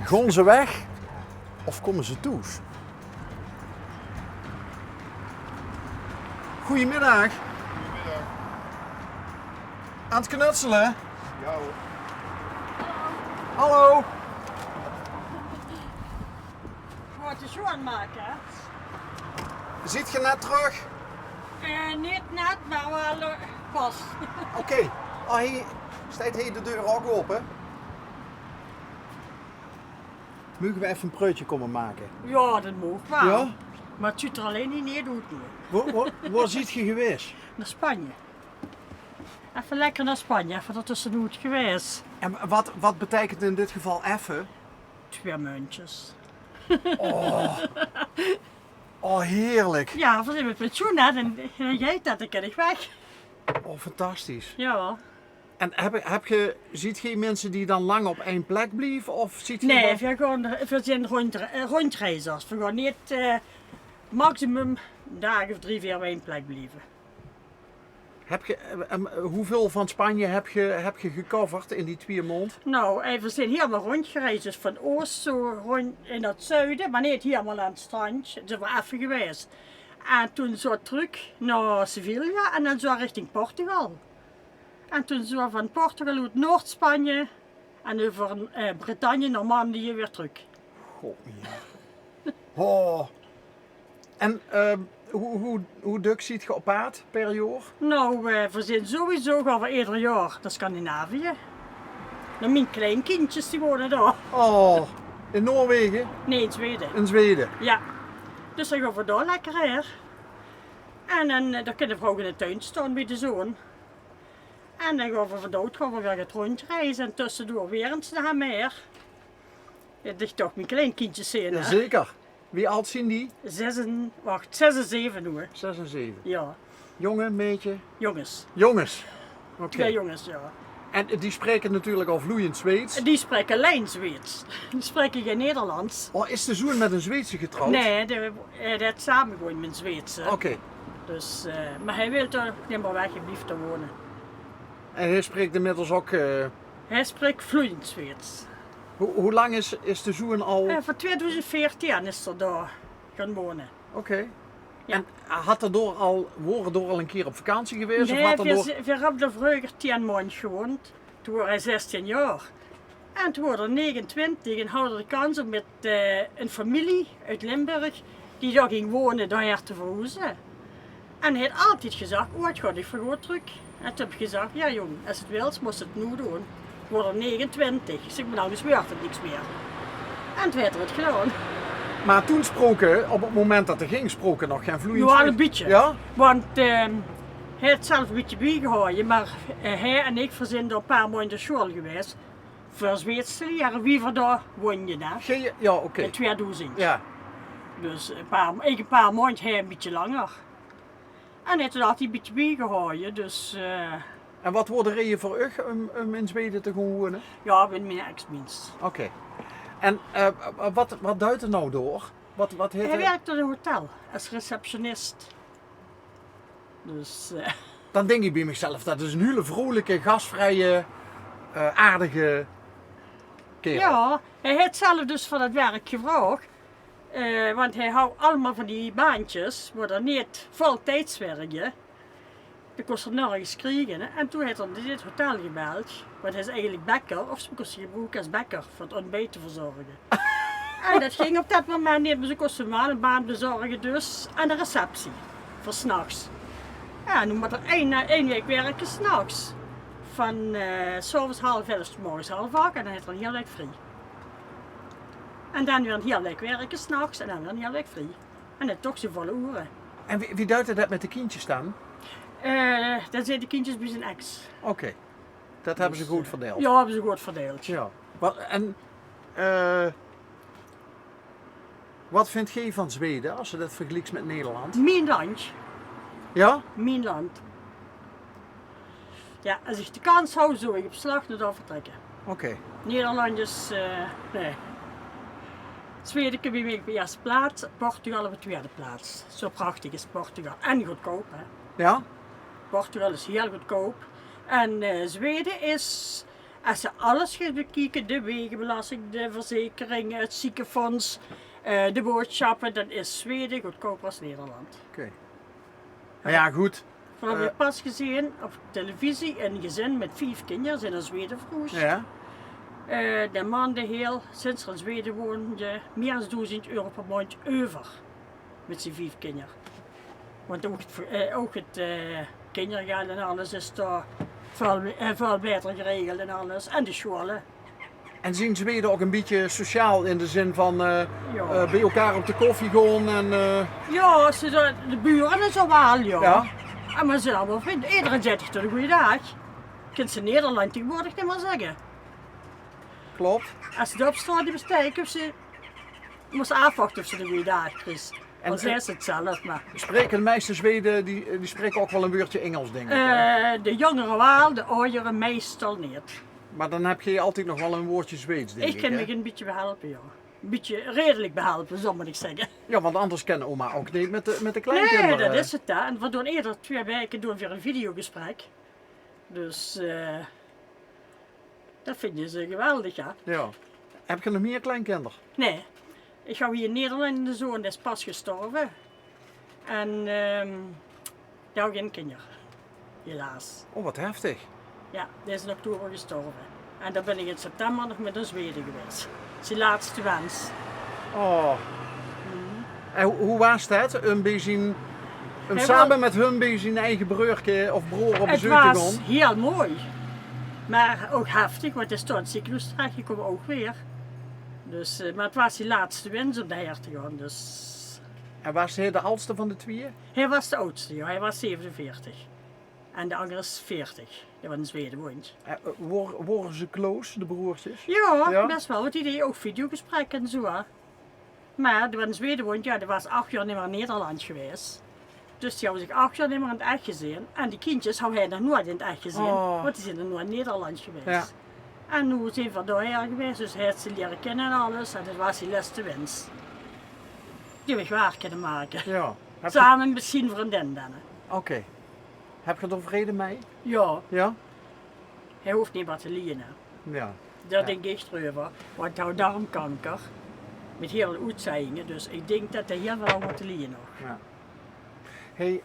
Gaan ze weg of komen ze toe? Goedemiddag. Goedemiddag. Aan het knutselen? Ja hoor. Hallo. Wat is zo aan het maken, hè? Zit je net terug? Niet net, maar wel pas. Oké. Oh, staat hier de deur ook open? Mogen we even een preutje komen maken? Ja, dat mag wel. Ja? Maar het ziet er alleen niet neer doet nu. Waar zit je geweest? Naar Spanje. Even lekker naar Spanje, even dat tussendoor geweest. En wat betekent in dit geval even? 2 muntjes. Oh, heerlijk. Ja, we zijn met pensioen net en jij dat, dan kan ik weg. Oh, fantastisch. Ja. En ziet je mensen die dan lang op één plek blijven? Of ziet je Nee, wel- we zijn rondreizers. We gaan niet maximum dagen of 3, 4 op één plek blijven. Hoeveel van Spanje heb je gecoverd in die 2 maanden? Nou, we zijn helemaal rondgereisd, dus van oost zo rond in het zuiden, maar niet helemaal aan het strand. Ze waren even geweest. En toen zo terug naar Sevilla en dan zo richting Portugal. En toen zo van Portugal uit Noord-Spanje en over Bretagne, Normandië weer terug. Goh, ja. Oh. En hoe dik ziet je op aard per jaar? Nou, we zijn sowieso gaan we ieder jaar naar Scandinavië. Nou, mijn kleinkindjes die wonen daar. Oh, in Noorwegen, Nee, in Zweden. in Zweden. Ja, dus dan gaan we daar lekker heen. En dan kunnen we ook in de tuin staan bij de zoon. En dan gaan we gaan we weer het rondreizen en tussendoor weer eens naar meer. Het is toch mijn kleinkindjes zijn, hè? Jazeker. Wie oud zijn die? 6 en 7 hoor. 6 en 7. Ja, Jongen, meetje? jongens. Jongens. Oké. 2 jongens, ja. En die spreken natuurlijk al vloeiend Zweeds. Die spreken alleen Zweeds. Die spreken geen Nederlands. Oh, is de zoon met een Zweedse getrouwd? Nee, die heeft samen gewoon met Zweeds. hè. Oké. Dus, maar hij wil er niet meer weg, hij blijft er wonen. En hij spreekt inmiddels ook... Hij spreekt vloeiend Zweeds. hoe lang is de zoon al... Van 2014 is er daar gaan wonen. Oké. Ja. En waren door al een keer op vakantie geweest? Nee, of had er door... we hebben er vroeger 10 maanden gewoond. Toen was hij 16 jaar. En toen was hij 29 en hadden de kans om met een familie uit Limburg die daar ging wonen, daar te verhuizen. En hij had altijd gezegd, oh, het gaat niet voor goed terug. En toen heb ik gezegd, ja jong, als het wil, moest het nu doen. Ik word er 29. Ik zeg, maar nou, dus werd het niks meer. En toen heeft hij het gedaan. Maar toen spraken, op het moment dat er ging, spraken nog geen vloeiend Ja, Zweeds. een beetje. Ja? Want hij heeft zelf een beetje bijgehouden, maar hij en ik zijn er een paar maanden naar school geweest. Voor Zweeds te leren wie van daar woon je daar. Ja, oké. In 2000. Ja. Dus een paar maanden, hij een beetje langer. En hij had hij een beetje bijgehouden, dus En wat wordt de reden voor u om in Zweden te gaan wonen? ja, met mijn ex-dienst. Oké. En wat duidt er nou door? Wat heet Hij het? werkt in een hotel als receptionist. Dus Dan denk ik bij mezelf, dat is een hele vrolijke, gastvrije, aardige kerel. ja, hij heeft zelf dus van het werk gevraagd. Want hij houdt allemaal van die baantjes, waar er niet vol tijdswerken. Dat kost er nergens krijgen. Hè. En toen heeft hij dit hotel gebeld, want hij is eigenlijk bakker, of ze kost je gebruiken als bakker voor het ontbijt te verzorgen. En dat ging op dat moment niet, maar ze kosten wel een baan bezorgen dus aan de receptie, voor 's nachts. Ja, en nu moet er één week werken 's nachts. Van 's avonds 6:30 tot morgens 7:30 en dan heeft er een heel week vrij. En dan weer een heel week werken 's nachts en dan weer een heel week vrij. En dat toch zo volle uren. En wie duidt dat met de kindjes dan? Dan zijn de kindjes bij zijn ex. Oké. Dat hebben ze goed verdeeld. Ja, hebben ze goed verdeeld. Ja. Wat vind jij van Zweden als je dat vergelijkt met Nederland? Mijn land. Ja? Mijn land. Ja, als ik de kans hou, zou ik op slag naar daar vertrekken. Oké. Nederlanders, nee. Zweden kun je op de eerste plaats, Portugal op de tweede plaats. Zo prachtig is Portugal. En goedkoop, hè. Ja? Portugal is heel goedkoop. En Zweden is Als ze alles gaan bekijken, de wegenbelasting, de verzekeringen, het ziekenfonds, de boodschappen, dan is Zweden goedkoper als Nederland. Oké. Maar ja, goed. We hebben pas gezien op televisie een gezin met 5 kinderen in Zweden vroeg. Ja. De man de heel, sinds er in Zweden woonde, meer dan 1000 euro per maand over. Met zijn 5 kinderen. Want ook het kindergeld en alles is daar veel beter geregeld en alles. En de scholen. En zien Zweden ook een beetje sociaal in de zin van bij elkaar op de koffie gaan en... Ja, de buren en zo wel, ja. Ja. En maar ze zijn allemaal vrienden. Iedereen zegt toch een goede dag. Kunt ze Nederland tegenwoordig niet meer zeggen. Klopt. Als ze de opstraat bestijken, of ze moest afwachten of ze een goede dag is. En Dan zei ze het zelf, maar. Spreken de meeste Zweden, die spreken ook wel een woordje Engels, denk ik. De jongeren wel, de ouderen meestal niet. Maar dan heb je altijd nog wel een woordje Zweeds, denk ik. Ik kan hè? me een beetje behelpen, ja. Een beetje redelijk behelpen, zo moet ik zeggen. Ja, want anders kennen oma ook niet met de Nee, kleinkinderen. dat is het hè. En we doen eerder 2 weken doen weer een videogesprek. Dus dat vinden ze geweldig, ja. Ja. Heb je nog meer kleinkinderen? Nee, ik ga hier in Nederland, de zoon is pas gestorven. En die had geen kinderen, helaas. Oh, wat heftig. Ja, die is in oktober gestorven. En dan ben ik in september nog met een Zweden geweest. Zijn laatste wens. Oh. En hoe was het? Een beetje, Hij samen met hun bij zijn eigen broertje of broer op Het bezoek te was gaan? heel mooi. Maar ook heftig, want hij stond ziekenhuis terechtgekomen ook weer. Dus, maar het was zijn laatste wens om daarheen te gaan. Dus... En was hij de oudste van de twee? Hij was de oudste, ja. Hij was 47. En de andere is 40, die van in Zweden woont. Worden ze close, de broertjes? Ja, Ja? best wel, want die deed ook videogesprekken en zo. Hè. Maar die van in Zweden woont, ja, die was 8 jaar niet meer in Nederland geweest. Dus die hebben zich 8 jaar niet meer in het echt gezien. En die kindjes hebben hij nog nooit in het echt gezien, Oh. want die zijn er nooit in Nederland geweest. Ja. En nu zijn we daarheen geweest, dus hij heeft ze leren kennen en alles. En dat was die laatste wens. Die we waar kunnen maken. Ja. Heb je- Samen met zijn vriendin dan. Hè. Oké. Heb je er vrede mee? Ja, Ja? hij hoeft niet meer te liegen. Ja. Daar Ja. denk ik over, want hij had darmkanker. Met heel veel uitzaaiingen, dus ik denk dat hij heel veel moet liegen nog. Ja. Hey,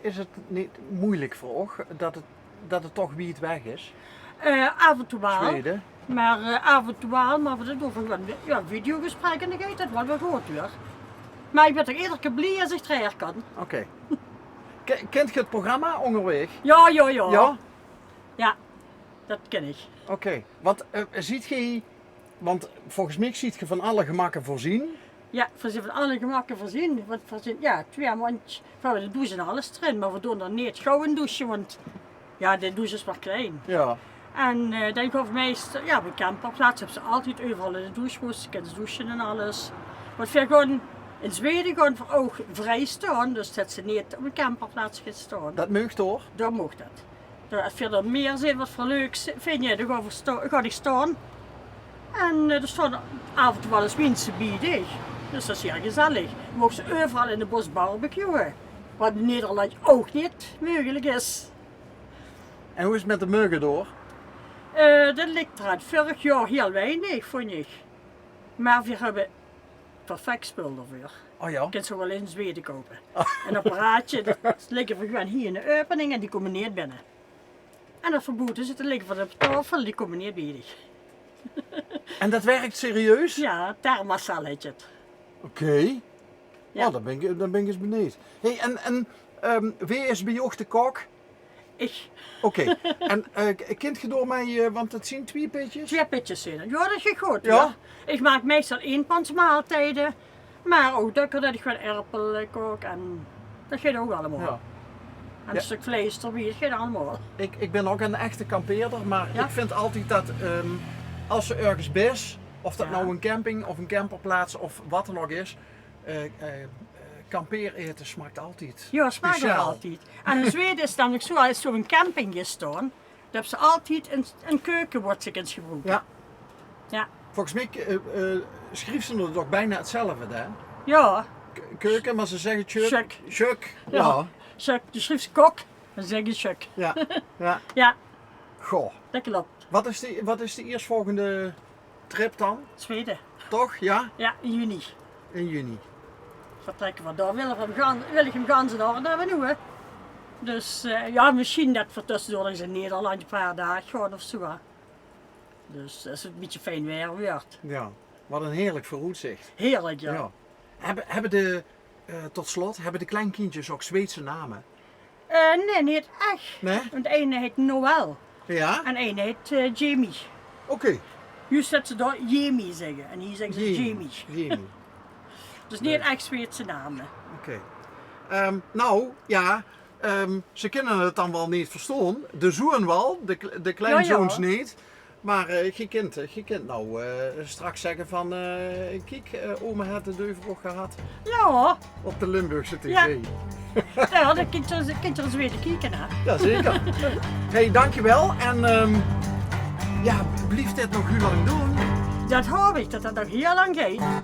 is het niet moeilijk voor oog dat het toch wie het weg is? Af en toe wel, Zweden? maar af en toe wel, maar we doen gewoon ja, videogesprekken en dan gaat het wel weer goed weer. Maar ik ben toch iedere keer blij als ik terug kan. Oké. Kent je het programma Onderweg? Ja, ja, ja. Ja? Ja, dat ken ik. Oké. Want ziet je... Want volgens mij ziet je van alle gemakken voorzien. Ja, we zijn van alle gemakken voorzien. Want we zijn, ja, 2 mandjes, we hebben de douche en alles erin, maar we doen er niet gauw een douche, want ja, de douche is maar klein. Ja. En dan gaan we meestal, ja, op een camperplaats hebben ze altijd overal in de douche, ze kunnen douchen en alles. Want we gaan in Zweden gaan we ook vrij staan, dus dat ze niet op een camperplaats gaan staan. Dat mag toch? Dan mag dat. Als je er meer zin wat voor leuks vind je, dan ga ik staan. En er staan af en toe wel eens mensen bij dich. Dus dat is heel gezellig. Je mag ze overal in de bos barbecuen. Wat in Nederland ook niet mogelijk is. En hoe is het met de muggen door? Dat ligt eruit. Vorig jaar heel weinig, vond ik. Maar we hebben perfect spul ervoor. Oh ja? Je kunt ze wel in Zweden kopen. Een apparaatje, dat liggen we gewoon hier in de opening en die komen niet binnen. En dat verboden zitten liggen van op tafel, die komen niet binnen. En dat werkt serieus? Ja, thermosal heet het. Oké. Ja. Oh, dan ben ik eens benieuwd. Hey, wie is bij jou de kok? Ik, Oké. En kind je door mij, want het zien 2 pitjes? 2 pitjes in. Ja, dat is goed. Ja? Ja. Ik maak meestal 1 pans maaltijden. Maar ook dat ik gewoon erpel kook en dat gaat ook allemaal. Ja. En een Ja. stuk vlees erbij, dat gaat allemaal. Ik ben ook een echte kampeerder, maar Ja? ik vind altijd dat als ze ergens is, of dat Ja. nou een camping of een camperplaats of wat dan ook is, kampeereten smaakt altijd Ja, smaakt er speciaal. altijd. En in Zweden is het namelijk zo, als zo'n camping gestaan, dan hebben ze altijd een keuken wordt ze eens gebruikt. Ja. Ja. Volgens mij schreef ze er toch bijna hetzelfde, hè? Ja, Keuken, maar ze zeggen chuk. Chuk. Chuk. Ja. Ja. Chuck, de schrift kok, dan zeg je Chuck. Ja. Ja. Ja, Goh. Dat klopt. Wat is de eerstvolgende trip dan? Zweden. Toch? Ja? Ja, in juni. In juni. Vertrekken we door Willichem Ganzenhoorn hebben we nu, hè. Dus ja, misschien dat voor tussendoor eens in Nederland een paar dagen gewoon of zo. Hè. Dus als het een beetje fijn weer wordt. Ja. Wat een heerlijk vooruitzicht. Heerlijk, ja. Ja. Tot slot, hebben de kleinkindjes ook Zweedse namen? Nee, niet echt. Nee? Want de ene heet Noël Ja? en de ene heet Jamie. Oké. Juist dat ze daar Jamie zeggen en hier zeggen ze Jamie. Jamie. Dus niet echt Zweedse namen. Oké. Nou, ja, ze kunnen het dan wel niet verstaan. De zoon wel, de kleinzoons Ja, ja. niet. Maar je kunt nou straks zeggen van, kijk, oma had de Deuverbroek gehad Ja, op de Limburgse tv. Ja. ja dan kunt je eens weer kijken, hè. Jazeker. Hey, dankjewel. En ja, blijf dit nog heel lang doen. Dat hoop ik, dat dat nog heel lang gaat.